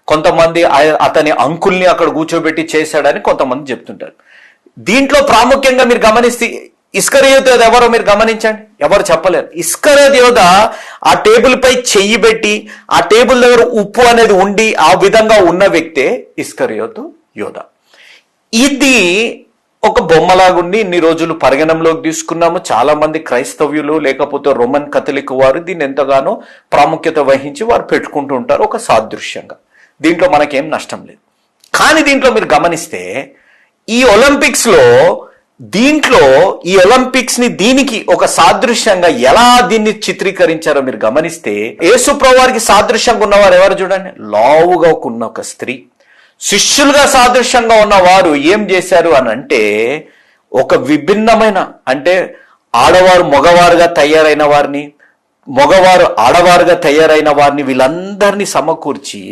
కొంతమంది అతని అంకుల్ని అక్కడ కూర్చోబెట్టి చేశాడని కొంతమంది చెప్తుంటారు. దీంట్లో ప్రాముఖ్యంగా మీరు గమనిస్తే ఇస్కరియోతు యోధ ఎవరో మీరు గమనించండి, ఎవరు చెప్పలేరు. ఇస్కరియోతు యోధ ఆ టేబుల్ పై చెయ్యి పెట్టి ఆ టేబుల్ దగ్గర ఉప్పు అనేది ఉండి ఆ విధంగా ఉన్న వ్యక్తే ఇస్కరియోతు యోధ. ఇది ఒక బొమ్మలాగుండి ఇన్ని రోజులు పరిగణంలోకి తీసుకున్నాము. చాలా మంది క్రైస్తవ్యులు లేకపోతే రోమన్ కథలిక్ వారు దీన్ని ఎంతగానో ప్రాముఖ్యత వహించి వారు పెట్టుకుంటూ ఉంటారు ఒక సాదృశ్యంగా. దీంట్లో మనకేం నష్టం లేదు. కానీ దీంట్లో మీరు గమనిస్తే ఈ ఒలింపిక్స్ ని దీనికి ఒక సాదృశ్యంగా ఎలా దీన్ని చిత్రీకరించారో మీరు గమనిస్తే, యేసు ప్రభువారికి సాదృశ్యంగా ఉన్నవారు ఎవరు చూడండి, లావుగా ఉన్న ఒక స్త్రీ. శిష్యులుగా సాదృశ్యంగా ఉన్నవారు ఏం చేశారు అని అంటే, ఒక విభిన్నమైన, అంటే ఆడవారు మగవారుగా తయారైన వారిని, మగవారు ఆడవారుగా తయారైన వారిని వీళ్ళందరినీ సమకూర్చి